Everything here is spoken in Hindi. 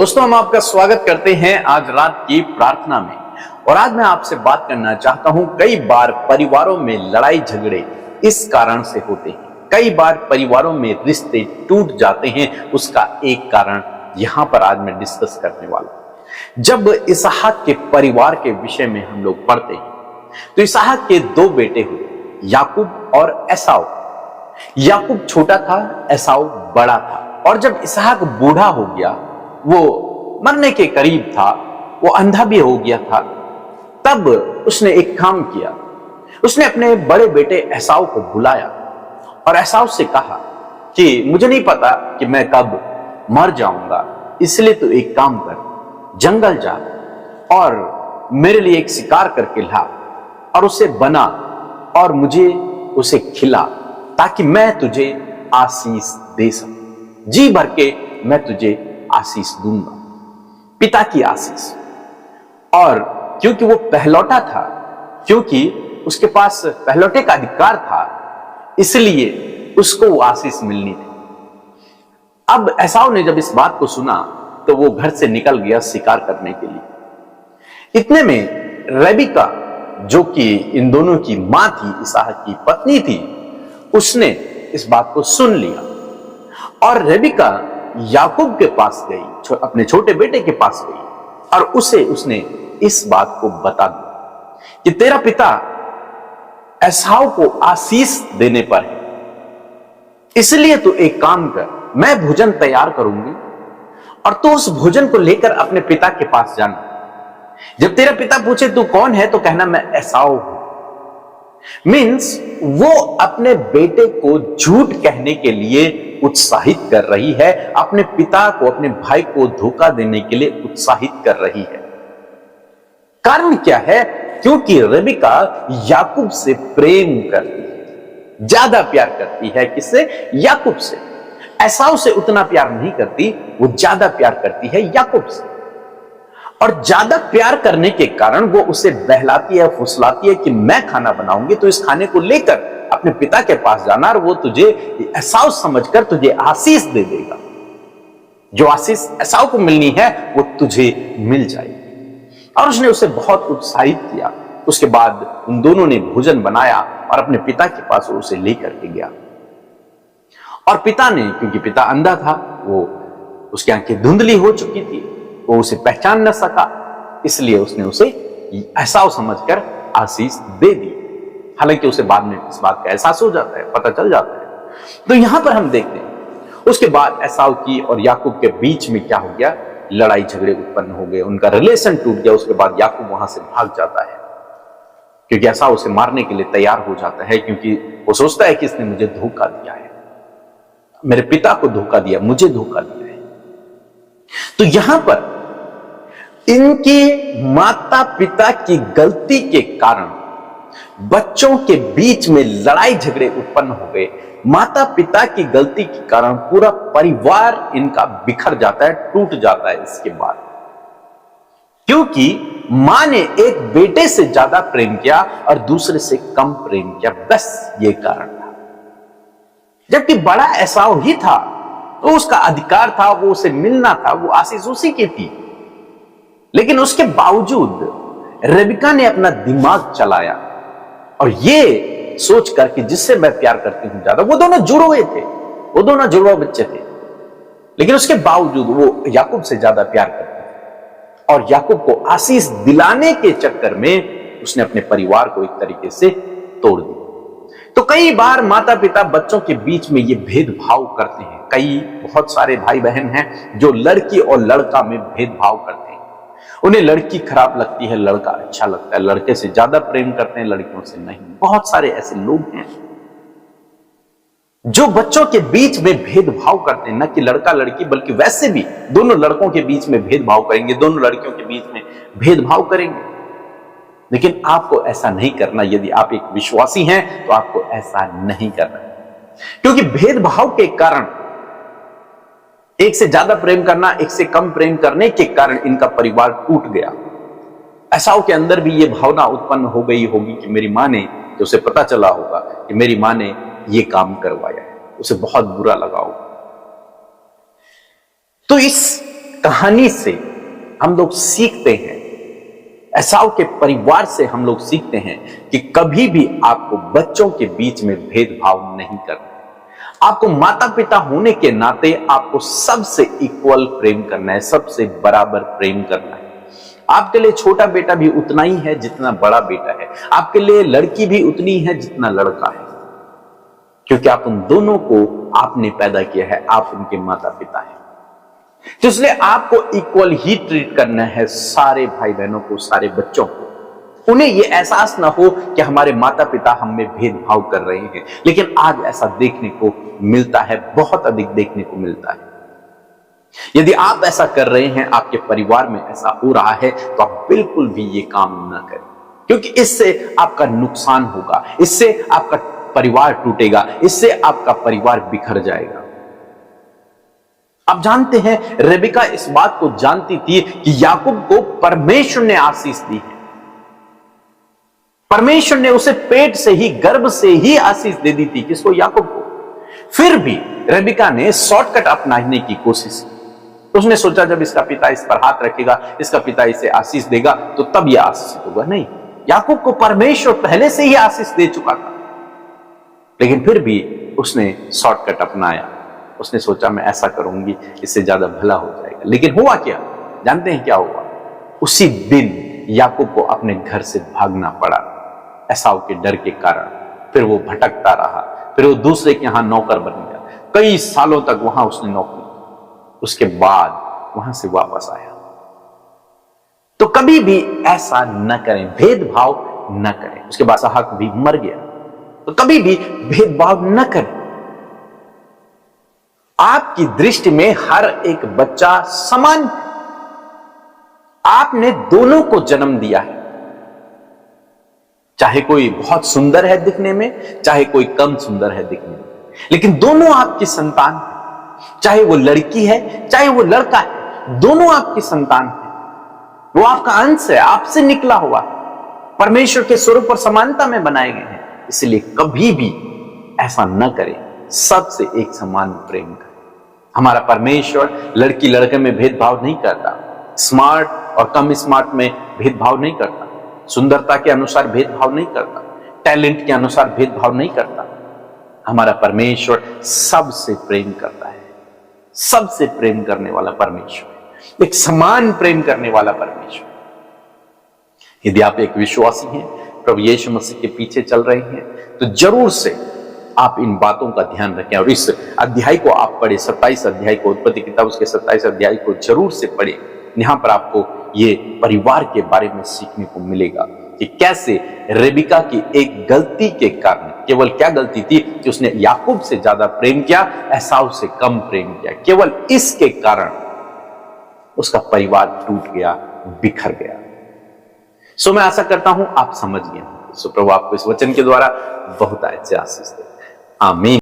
दोस्तों, हम आपका स्वागत करते हैं आज रात की प्रार्थना में। और आज मैं आपसे बात करना चाहता हूं, कई बार परिवारों में लड़ाई झगड़े इस कारण से होते हैं। कई बार परिवारों में रिश्ते टूट जाते हैं, उसका एक कारण यहां पर आज मैं डिस्कस करने वाला हूं। जब इसहाक के परिवार के विषय में हम लोग पढ़ते हैं तो इसहाक के दो बेटे हुए, याकूब और एसाव। याकूब छोटा था, एसाव बड़ा था। और जब इसहाक बूढ़ा हो गया, वो मरने के करीब था, वो अंधा भी हो गया था, तब उसने एक काम किया। उसने अपने बड़े बेटे एसाव को बुलाया और एसाव से कहा कि मुझे नहीं पता कि मैं कब मर जाऊंगा, इसलिए तू एक काम कर, जंगल जा और मेरे लिए एक शिकार करके ला और उसे बना और मुझे उसे खिला, ताकि मैं तुझे आशीष दे सकूं। जी भर के मैं तुझे आशीष दूंगा, पिता की आशीष। और क्योंकि वो पहलौठा था, क्योंकि उसके पास पहलौठे का अधिकार था, इसलिए उसको वो आशीष मिलनी थी। अब एसाव ने जब इस बात को सुना तो वो घर से निकल गया शिकार करने के लिए। इतने में रेबिका, जो कि इन दोनों की मां थी, इसहाक की पत्नी थी, उसने इस बात को सुन लिया और रेबिका याकूब के पास गई, अपने छोटे बेटे के पास गई और उसने इस बात को बता दिया कि तेरा पिता एसाव को आशीष देने पर है, इसलिए तू एक काम कर, मैं भोजन तैयार करूंगी और तू उस भोजन को लेकर अपने पिता के पास जाना। जब तेरा पिता पूछे तू कौन है तो कहना मैं एसाव हूं। मीन्स वो अपने बेटे को झूठ कहने के लिए उत्साहित कर रही है, अपने पिता को, अपने भाई को धोखा देने के लिए उत्साहित कर रही है। कारण क्या है? क्योंकि रेबिका याकूब से प्रेम करती है, ज्यादा प्यार करती है। किससे? याकूब से। एसाव से उतना प्यार नहीं करती, वो ज्यादा प्यार करती है याकूब से। और ज्यादा प्यार करने के कारण वो उसे बहलाती है, फुसलाती है कि मैं खाना बनाऊंगी तो इस खाने को लेकर अपने पिता के पास जाना और वो तुझे एसाव समझकर तुझे आशीष दे देगा। जो आशीष एसाव को मिलनी है वो तुझे मिल जाएगी। और उसने उसे बहुत उत्साहित किया। उसके बाद उन दोनों ने भोजन बनाया और अपने पिता के पास उसे लेकर के गया। और पिता ने, क्योंकि पिता अंधा था, वो उसकी आंखें धुंधली हो चुकी थी, वो उसे पहचान न सका, इसलिए उसने उसे एसाव समझकर आशीष दे दी। हालांकि उसे बाद में इस बात का एहसास हो जाता है, पता चल जाता है। तो यहां पर हम देखते हैं उसके बाद एसाव की और याकूब के बीच में क्या हो गया, लड़ाई झगड़े उत्पन्न हो गए, उनका रिलेशन टूट गया। उसके बाद याकूब वहां से भाग जाता है, क्योंकि एसाव उसे मारने के लिए तैयार हो जाता है, क्योंकि वो सोचता है कि इसने मुझे धोखा दिया है, मेरे पिता को धोखा दिया, मुझे धोखा दिया है। तो यहां पर इनके माता पिता की गलती के कारण बच्चों के बीच में लड़ाई झगड़े उत्पन्न हो गए। माता पिता की गलती के कारण पूरा परिवार इनका बिखर जाता है, टूट जाता है इसके बाद, क्योंकि मां ने एक बेटे से ज्यादा प्रेम किया और दूसरे से कम प्रेम किया, बस ये कारण था। जबकि बड़ा एसाव ही था, तो उसका अधिकार था, वो उसे मिलना था, वो आशीष उसी की थी। लेकिन उसके बावजूद रेबिका ने अपना दिमाग चलाया और ये सोचकर कि जिससे मैं प्यार करती हूं ज्यादा, वो दोनों जुड़े हुए थे, वो दोनों जुड़वा बच्चे थे, लेकिन उसके बावजूद वो याकूब से ज्यादा प्यार करती थी। और याकूब को आशीष दिलाने के चक्कर में उसने अपने परिवार को एक तरीके से तोड़ दिया। तो कई बार माता पिता बच्चों के बीच में ये भेदभाव करते हैं। बहुत सारे भाई बहन हैं जो लड़की और लड़का में भेदभाव करते हैं। उन्हें लड़की खराब लगती है, लड़का अच्छा लगता है, लड़के से ज्यादा प्रेम करते हैं, लड़कियों से नहीं। बहुत सारे ऐसे लोग हैं जो बच्चों के बीच में भेदभाव करते हैं, न कि लड़का लड़की, बल्कि वैसे भी दोनों लड़कों के बीच में भेदभाव करेंगे, दोनों लड़कियों के बीच में भेदभाव करेंगे। लेकिन आपको ऐसा नहीं करना। यदि आप एक विश्वासी हैं तो आपको ऐसा नहीं करना, क्योंकि भेदभाव के कारण, एक से ज्यादा प्रेम करना, एक से कम प्रेम करने के कारण इनका परिवार टूट गया। एसाव के अंदर भी यह भावना उत्पन्न हो गई होगी कि मेरी मां ने, कि उसे पता चला होगा कि मेरी मां ने यह काम करवाया है, उसे बहुत बुरा लगा होगा। तो इस कहानी से हम लोग सीखते हैं, एसाव के परिवार से हम लोग सीखते हैं कि कभी भी आपको बच्चों के बीच में भेदभाव नहीं करना। आपको माता पिता होने के नाते आपको सबसे इक्वल प्रेम करना है, सबसे बराबर प्रेम करना है। आपके लिए छोटा बेटा भी उतना ही है जितना बड़ा बेटा है, आपके लिए लड़की भी उतनी है जितना लड़का है, क्योंकि आप उन दोनों को आपने पैदा किया है, आप उनके माता पिता हैं। तो इसलिए आपको इक्वल ही ट्रीट करना है सारे भाई बहनों को, सारे बच्चों को। उन्हें यह एहसास ना हो कि हमारे माता पिता हम में भेदभाव कर रहे हैं, लेकिन आज ऐसा देखने को मिलता है, बहुत अधिक देखने को मिलता है। यदि आप ऐसा कर रहे हैं, आपके परिवार में ऐसा हो रहा है, तो आप बिल्कुल भी ये काम ना करें, क्योंकि इससे आपका नुकसान होगा, इससे आपका परिवार टूटेगा, इससे आपका परिवार बिखर जाएगा। आप जानते हैं, रेबिका इस बात को जानती थी कि याकूब को परमेश्वर ने आशीष दी है। परमेश्वर ने उसे पेट से ही, गर्भ से ही आशीष दे दी थी, किसको? याकूब को। फिर भी रेबिका ने शॉर्टकट अपनाने की कोशिश की। उसने सोचा जब इसका पिता इस पर हाथ रखेगा, इसका पिता इसे आशीष देगा, तो तब यह आशीषित होगा। नहीं, याकूब को परमेश्वर पहले से ही आशीष दे चुका था, लेकिन फिर भी उसने शॉर्टकट अपनाया। उसने सोचा मैं ऐसा करूंगी, इससे ज्यादा भला हो जाएगा। लेकिन हुआ क्या? जानते हैं क्या हुआ? उसी दिन याकूब को अपने घर से भागना पड़ा, एसाव के डर के कारण। फिर वो भटकता रहा, फिर वो दूसरे के यहां नौकर बन गया। कई सालों तक वहां उसने नौकरी, उसके बाद वहां से वापस आया। तो कभी भी ऐसा न करें, भेदभाव न करें। उसके बाद इसहाक भी मर गया, तो कभी भी भेदभाव न करें। आपकी दृष्टि में हर एक बच्चा समान है। आपने दोनों को जन्म दिया है, चाहे कोई बहुत सुंदर है दिखने में, चाहे कोई कम सुंदर है दिखने में, लेकिन दोनों आपकी संतान है। चाहे वो लड़की है, चाहे वो लड़का है, दोनों आपकी संतान है। वो आपका अंश है, आपसे निकला हुआ, परमेश्वर के स्वरूप और समानता में बनाए गए हैं। इसलिए कभी भी ऐसा न करें, सबसे एक समान प्रेम करें। हमारा परमेश्वर लड़की लड़के में भेदभाव नहीं करता, स्मार्ट और कम स्मार्ट में भेदभाव नहीं करता, सुंदरता के अनुसार भेदभाव नहीं करता, टैलेंट के अनुसार भेदभाव नहीं करता। हमारा परमेश्वर सबसे प्रेम करता है, सबसे प्रेम करने वाला परमेश्वर, एक समान प्रेम करने वाला परमेश्वर। यदि आप एक विश्वासी हैं, प्रभु यीशु मसीह के पीछे चल रहे हैं, तो जरूर से आप इन बातों का ध्यान रखें और इस अध्याय को आप पढ़े, 27 अध्याय को, उत्पत्ति किताब उसके 27 अध्याय को जरूर से पढ़े। यहां पर आपको ये परिवार के बारे में सीखने को मिलेगा कि कैसे रेबिका की एक गलती के कारण, केवल क्या गलती थी कि उसने याकूब से ज्यादा प्रेम किया, एसाव से कम प्रेम किया, केवल इसके कारण उसका परिवार टूट गया, बिखर गया। सो मैं आशा करता हूं आप समझ गए। सो प्रभु आपको इस वचन के द्वारा बहुत अच्छे आशीष दे। आमीन।